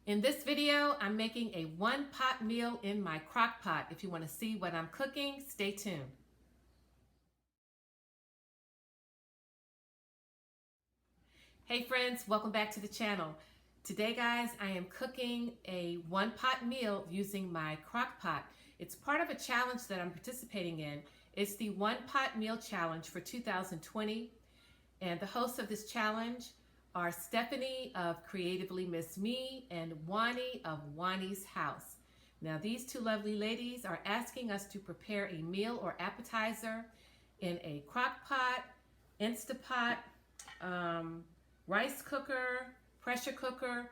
In this video, I'm making a one-pot meal in my crock pot. If you want to see what I'm cooking, stay tuned. Hey friends, welcome back to the channel. Today guys, I am cooking a one-pot meal using my crock pot. It's part of a challenge that I'm participating in. It's the one-pot meal challenge for 2020. And the hosts of this challenge are Stephanie of Creatively Miss Me and Wani of Wani's House. Now these two lovely ladies are asking us to prepare a meal or appetizer in a crock pot, Instapot, rice cooker, pressure cooker,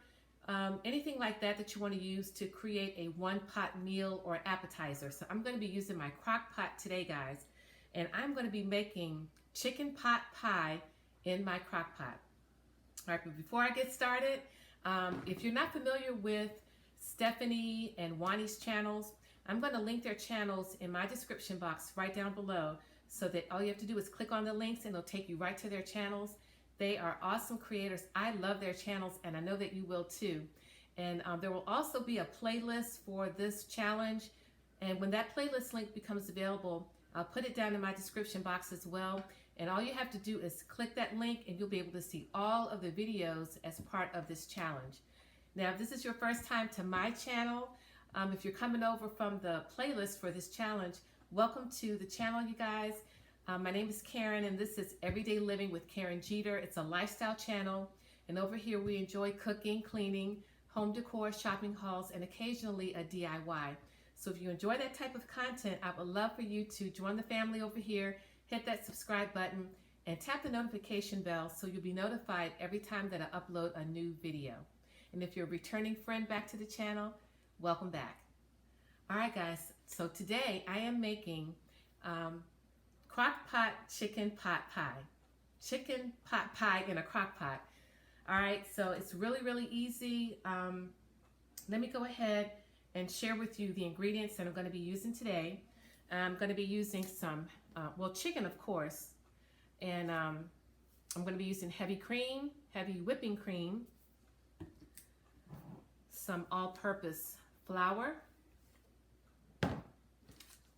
anything like that that you want to use to create a one-pot meal or appetizer. So I'm going to be using my crock pot today, guys, and I'm going to be making chicken pot pie in my crock pot. All right, but before I get started, if you're not familiar with Stephanie and Wani's channels, I'm going to link their channels in my description box right down below, so that all you have to do is click on the links and it'll take you right to their channels. They are awesome creators. I love their channels, and I know that you will too. And there will also be a playlist for this challenge, and when that playlist link becomes available, I'll put it down in my description box as well. And all you have to do is click that link and you'll be able to see all of the videos as part of this challenge. Now, if this is your first time to my channel, if you're coming over from the playlist for this challenge, welcome to the channel, you guys. My name is Karen, and this is Everyday Living with Karen Jeter. It's a lifestyle channel, and over here we enjoy cooking, cleaning, home decor, shopping hauls, and occasionally a DIY. So if you enjoy that type of content, I would love for you to join the family over here, hit that subscribe button, and tap the notification bell so you'll be notified every time that I upload a new video. And if you're a returning friend back to the channel, welcome back. All right, guys, so today I am making crock pot chicken pot pie. Chicken pot pie in a crock pot. All right, so it's really, really easy. Let me go ahead and share with you the ingredients that I'm going to be using today. I'm going to be using some, chicken, of course, and I'm going to be using heavy cream, heavy whipping cream, some all-purpose flour,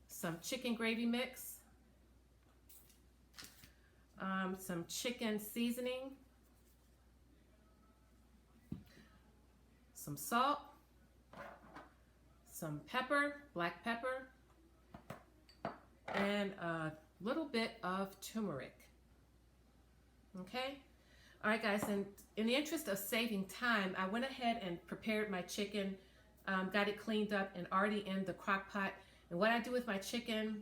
some chicken gravy mix, some chicken seasoning, some salt, some pepper, black pepper, and a little bit of turmeric. Okay? All right, guys, and in the interest of saving time, I went ahead and prepared my chicken, got it cleaned up and already in the crock pot. And what I do with my chicken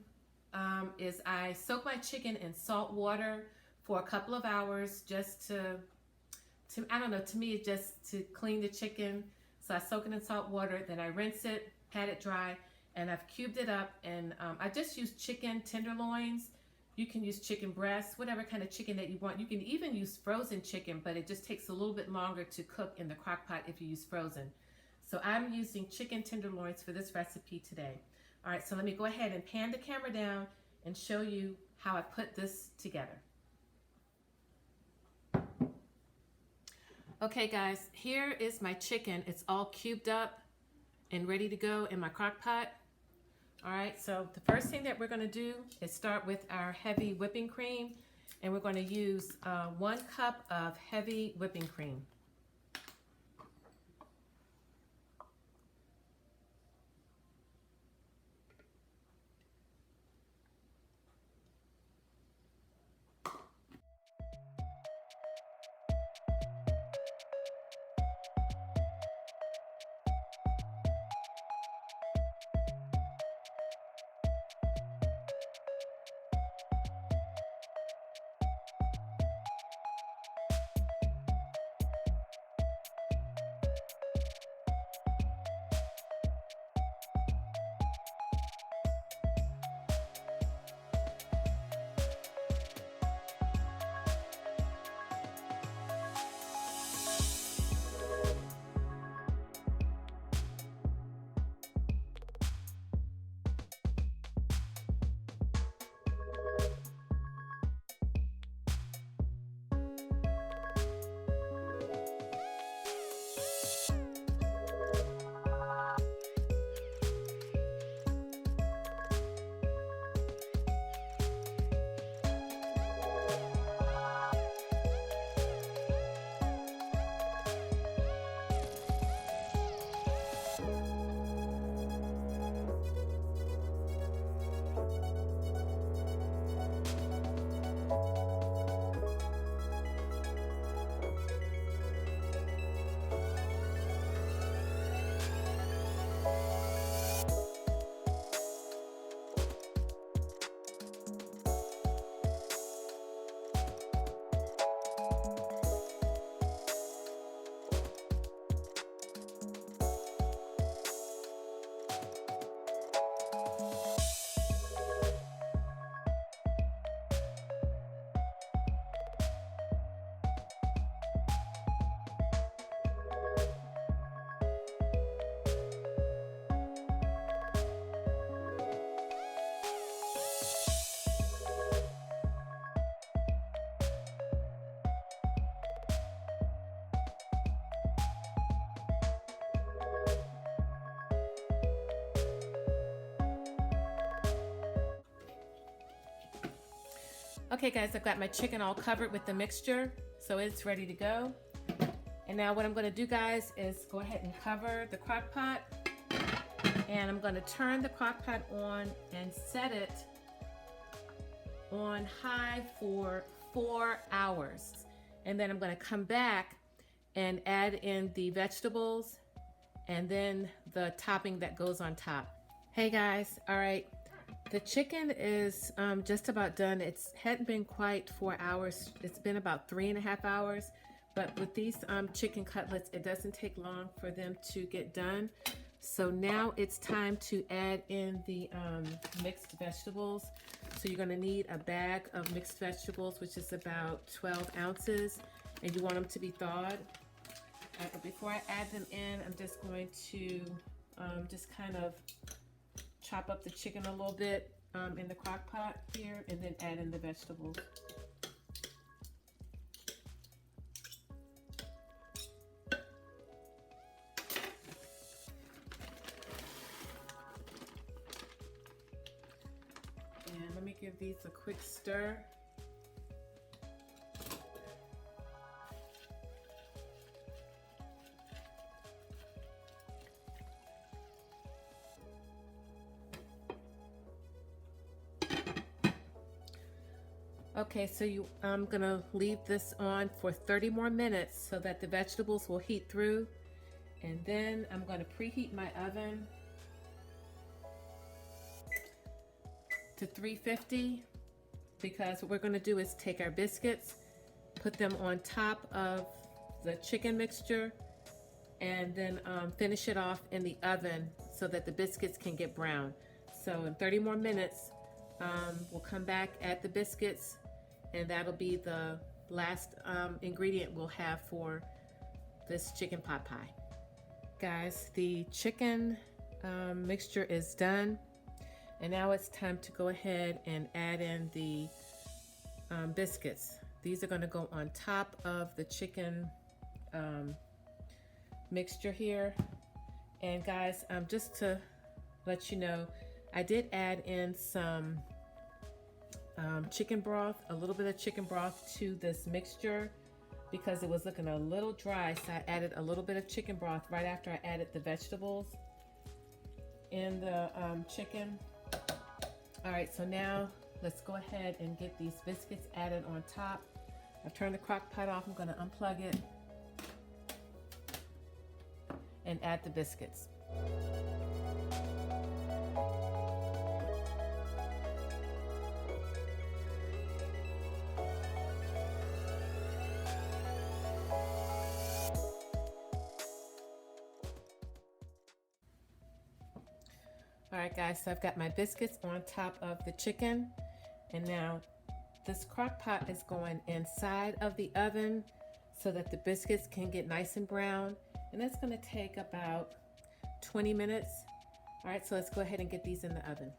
is I soak my chicken in salt water for a couple of hours just to I don't know, to me it's just to clean the chicken. So I soak it in salt water, then I rinse it, pat it dry, and I've cubed it up, and I just use chicken tenderloins. You can use chicken breasts, whatever kind of chicken that you want. You can even use frozen chicken, but it just takes a little bit longer to cook in the crock pot if you use frozen. So I'm using chicken tenderloins for this recipe today. All right, so let me go ahead and pan the camera down and show you how I put this together. Okay guys, here is my chicken. It's all cubed up and ready to go in my crock pot. All right, so the first thing that we're gonna do is start with our heavy whipping cream, and we're gonna use 1 cup of heavy whipping cream. Okay guys, I've got my chicken all covered with the mixture, so it's ready to go. And now what I'm going to do guys is go ahead and cover the crock pot, and I'm going to turn the crock pot on and set it on high for 4 hours. And then I'm going to come back and add in the vegetables and then the topping that goes on top. Hey guys, all right, the chicken is just about done. It hadn't been quite 4 hours. It's been about 3.5 hours. But with these chicken cutlets, it doesn't take long for them to get done. So now it's time to add in the mixed vegetables. So you're gonna need a bag of mixed vegetables, which is about 12 ounces, and you want them to be thawed. But before I add them in, I'm just going to just kind of chop up the chicken a little bit in the crock pot here, and then add in the vegetables. And let me give these a quick stir. Okay, so I'm gonna leave this on for 30 more minutes so that the vegetables will heat through. And then I'm gonna preheat my oven to 350, because what we're gonna do is take our biscuits, put them on top of the chicken mixture, and then finish it off in the oven so that the biscuits can get brown. So in 30 more minutes, we'll come back at the biscuits, and that'll be the last ingredient we'll have for this chicken pot pie. Guys, the chicken mixture is done, and now it's time to go ahead and add in the biscuits. These are going to go on top of the chicken mixture here. And guys, just to let you know, I did add in some chicken broth, a little bit of chicken broth to this mixture because it was looking a little dry, so I added a little bit of chicken broth right after I added the vegetables in the chicken. All right, so now let's go ahead and get these biscuits added on top. I've turned the crock pot off. I'm going to unplug it and add the biscuits. All right guys, so I've got my biscuits on top of the chicken, and now this crock pot is going inside of the oven so that the biscuits can get nice and brown, and that's going to take about 20 minutes. All right, so let's go ahead and get these in the oven.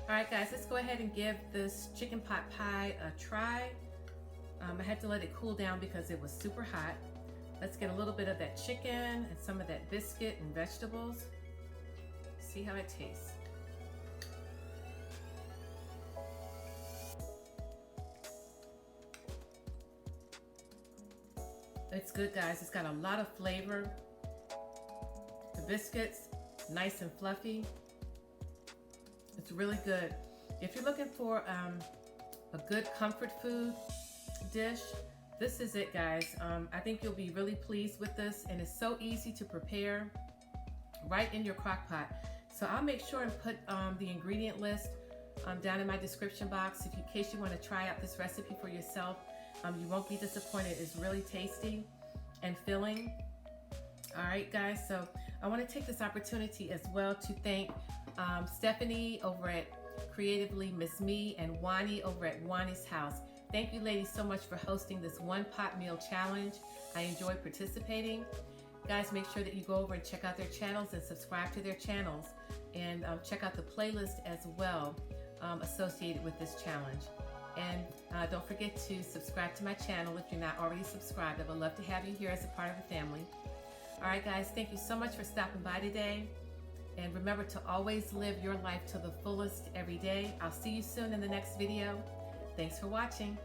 All right guys, let's go ahead and give this chicken pot pie a try. I had to let it cool down because it was super hot. Let's get a little bit of that chicken and some of that biscuit and vegetables. See how it tastes. It's good guys, it's got a lot of flavor. The biscuits, nice and fluffy. It's really good. If you're looking for a good comfort food dish, this is it guys. I think you'll be really pleased with this, and it's so easy to prepare right in your crock pot. So I'll make sure and put the ingredient list down in my description box in case you want to try out this recipe for yourself. You won't be disappointed. It's really tasty and filling. All right, guys, so I want to take this opportunity as well to thank Stephanie over at Creatively Miss Me and Wani over at Wani's House. Thank you, ladies, so much for hosting this one pot meal challenge. I enjoyed participating. Guys, make sure that you go over and check out their channels and subscribe to their channels, and check out the playlist as well associated with this challenge. And don't forget to subscribe to my channel if you're not already subscribed. I would love to have you here as a part of the family. All right, guys, thank you so much for stopping by today. And remember to always live your life to the fullest every day. I'll see you soon in the next video. Thanks for watching.